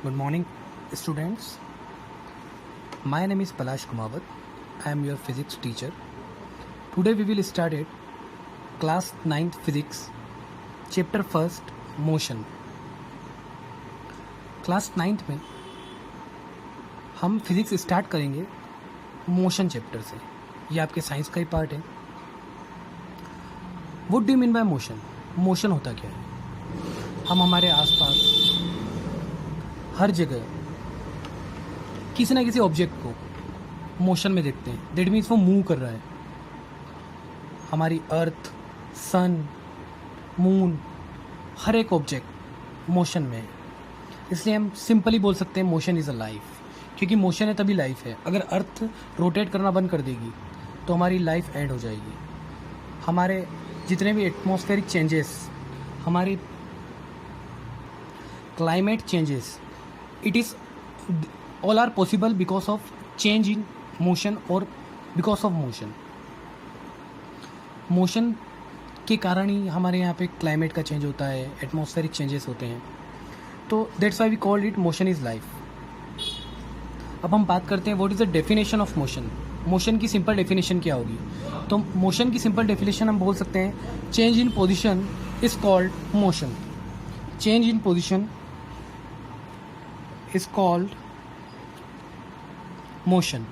Good morning, students. My name is Palash Kumawat. I am your physics teacher. Today we will start it class 9th physics, chapter 1st, motion. Class 9th में हम physics start करेंगे motion chapter से. ये आपके science का ही part है. What do you mean by motion? Motion होता क्या है? हम हमारे आसपास हर जगह किसी ना किसी ऑब्जेक्ट को मोशन में देखते हैं. दैट मीन्स वो मूव कर रहा है. हमारी अर्थ, सन, मून, हर एक ऑब्जेक्ट मोशन में है. इसलिए हम सिंपली बोल सकते हैं मोशन इज़ अ लाइफ. क्योंकि मोशन है तभी लाइफ है. अगर अर्थ रोटेट करना बंद कर देगी तो हमारी लाइफ एंड हो जाएगी. हमारे जितने भी एटमॉस्फेरिक चेंजेस, हमारी climate changes, it is all are possible because of change in motion or because of motion. Motion के कारण ही हमारे यहाँ पे क्लाइमेट का चेंज होता है, एटमॉस्फेरिक चेंजेस होते हैं. तो that's why we called it motion is life. अब हम बात करते हैं what is the definition of motion. Motion की सिंपल डेफिनेशन क्या होगी? तो मोशन की सिंपल डेफिनेशन हम बोल सकते हैं change in position is called motion. Change in position is called motion.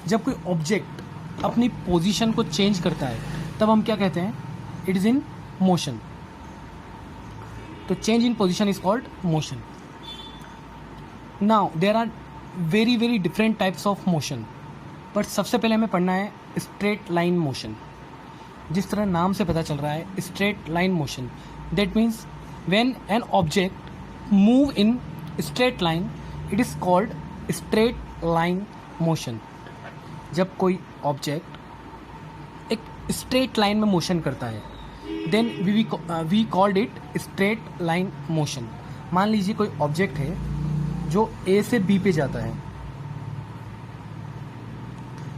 जब कोई ऑब्जेक्ट अपनी पोजीशन को चेंज करता है तब हम क्या कहते हैं? It is in motion. तो change in position is called motion. Now there are very different types of motion. But सबसे पहले हमें पढ़ना है स्ट्रेट लाइन मोशन. जिस तरह नाम से पता चल रहा है straight line motion, that means when an object move in straight line, it is called straight line motion. जब कोई ऑब्जेक्ट एक स्ट्रेट लाइन में मोशन करता है then we called it straight line motion. मान लीजिए कोई ऑब्जेक्ट है जो ए से बी पे जाता है,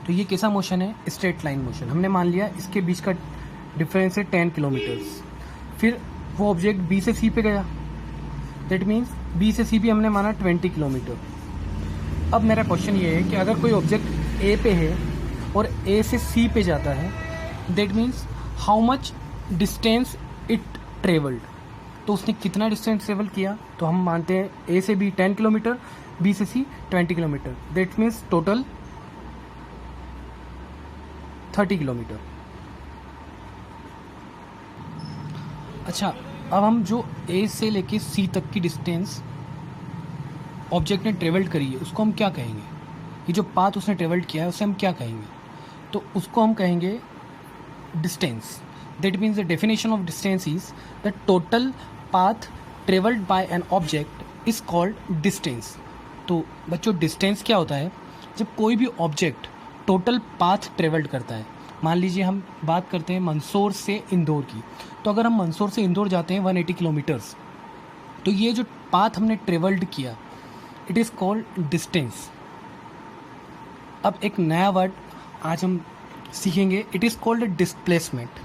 तो ये कैसा मोशन है? Straight line motion. हमने मान लिया इसके बीच का डिफरेंस है 10 किलोमीटर्स. फिर वो ऑब्जेक्ट बी से सी पे गया, दैट मीन्स बी से सी भी हमने माना 20 किलोमीटर. अब मेरा क्वेश्चन ये है कि अगर कोई ऑब्जेक्ट ए पे है और ए से सी पे जाता है, that means how much distance it travelled. तो उसने कितना डिस्टेंस ट्रेवल किया? तो हम मानते हैं ए से बी 10 किलोमीटर, बी से सी 20 kilometre. That means total 30 kilometre. अच्छा, अब हम जो ए से लेके सी तक की डिस्टेंस ऑब्जेक्ट ने ट्रेवल्ड करी है उसको हम क्या कहेंगे? ये जो पाथ उसने ट्रेवल्ड किया है उसे हम क्या कहेंगे? तो उसको हम कहेंगे distance. That means the definition of distance is the total path travelled by an object is called distance. तो बच्चों डिस्टेंस क्या होता है? जब कोई भी ऑब्जेक्ट टोटल पाथ ट्रेवल्ड करता है. मान लीजिए हम बात करते हैं मंदसौर से इंदौर की. तो अगर हम मंदसौर से इंदौर जाते हैं 180 किलोमीटर्स, तो ये जो पाथ हमने ट्रेवल्ड किया इट इज़ कॉल्ड डिस्टेंस. अब एक नया वर्ड आज हम सीखेंगे, इट इज़ कॉल्ड डिस्प्लेसमेंट.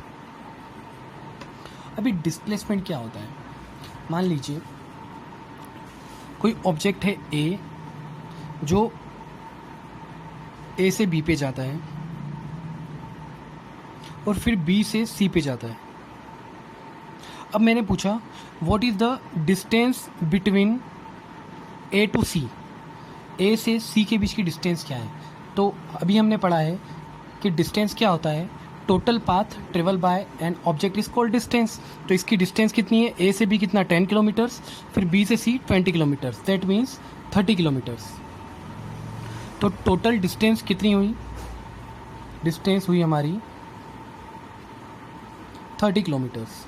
अभी डिस्प्लेसमेंट क्या होता है? मान लीजिए कोई ऑब्जेक्ट है ए जो ए से बी पे जाता है और फिर बी से सी पे जाता है. अब मैंने पूछा what is the distance between A to C. A से सी के बीच की डिस्टेंस क्या है? तो अभी हमने पढ़ा है कि डिस्टेंस क्या होता है? Total path travel by an object is called distance. तो इसकी डिस्टेंस कितनी है? ए से बी कितना? 10 किलोमीटर्स. फिर बी से सी 20 किलोमीटर्स. That means 30 kilometres. तो टोटल डिस्टेंस कितनी हुई? डिस्टेंस हुई हमारी 30 किलोमीटर्स.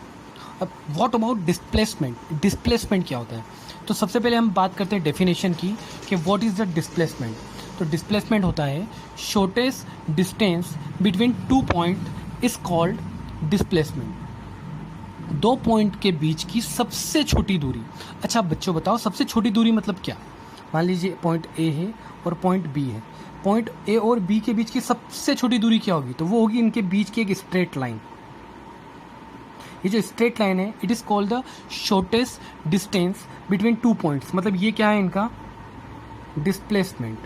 अब व्हाट अबाउट डिस्प्लेसमेंट? डिस्प्लेसमेंट क्या होता है? तो सबसे पहले हम बात करते हैं डेफिनेशन की कि व्हाट इज़ द डिस्प्लेसमेंट. तो डिस्प्लेसमेंट होता है shortest distance between 2 point is called displacement. 2 point के बीच की सबसे छोटी दूरी. अच्छा बच्चों बताओ सबसे छोटी दूरी मतलब क्या? मान लीजिए पॉइंट ए है और पॉइंट बी है. पॉइंट ए और बी के बीच की सबसे छोटी दूरी क्या होगी? तो वो होगी इनके बीच की एक स्ट्रेट लाइन. ये जो स्ट्रेट लाइन है it is called the shortest distance between 2 points, मतलब ये क्या है इनका डिस्प्लेसमेंट।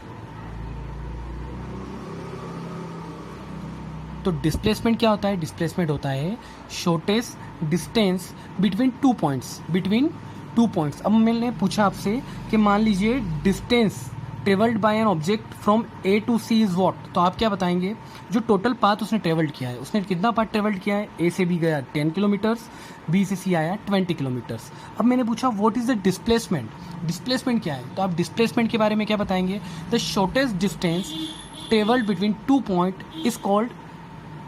तो डिस्प्लेसमेंट क्या होता है, डिस्प्लेसमेंट होता है shortest distance between 2 points, between 2 points. अब मैंने पूछा आपसे कि मान लीजिए distance travelled by an object from A to C is what, तो आप क्या बताएंगे, जो टोटल पाथ उसने ट्रेवल्ड किया है, उसने कितना पाथ ट्रेवल्ड किया है, ए से बी गया 10 किलोमीटर्स, बी से सी आया 20 किलोमीटर्स। अब मैंने पूछा what is the displacement, displacement क्या है, तो आप डिस्प्लेसमेंट के बारे में क्या बताएंगे, the shortest distance travelled between 2 point is called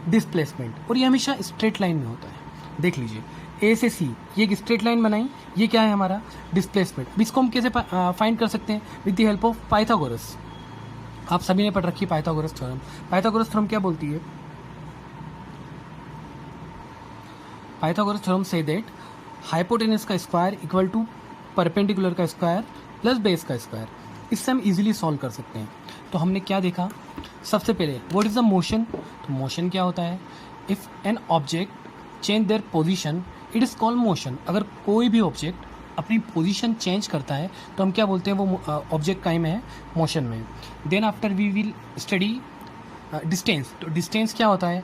displacement. और ये हमेशा स्ट्रेट लाइन में होता है। देख लीजिए ए से सी ये एक स्ट्रेट लाइन बनाई, ये क्या है हमारा डिस्प्लेसमेंट। अब इसको हम कैसे फाइंड कर सकते हैं, with the help of Pythagoras. आप सभी ने पढ़ रखी है पाइथागोरस थ्योरम। पाइथागोरस थ्योरम क्या बोलती है, Pythagoras theorem say that hypotenuse का स्क्वायर इक्वल टू परपेंडिकुलर का स्क्वायर प्लस बेस का स्क्वायर। इससे हम इजीली सॉल्व कर सकते हैं। तो हमने क्या देखा, सबसे पहले व्हाट इज द मोशन, तो मोशन क्या होता है, if an object change their position it is called motion. अगर कोई भी ऑब्जेक्ट अपनी पोजीशन चेंज करता है तो हम क्या बोलते हैं, वो ऑब्जेक्ट काइम है मोशन में। Then after we will study distance. तो डिस्टेंस क्या होता है,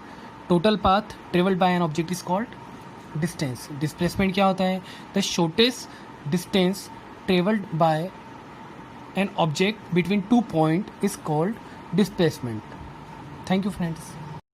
total path travelled by an object is called distance. Displacement क्या होता है, the shortest distance travelled by an object between 2 points is called displacement. Thank you friends.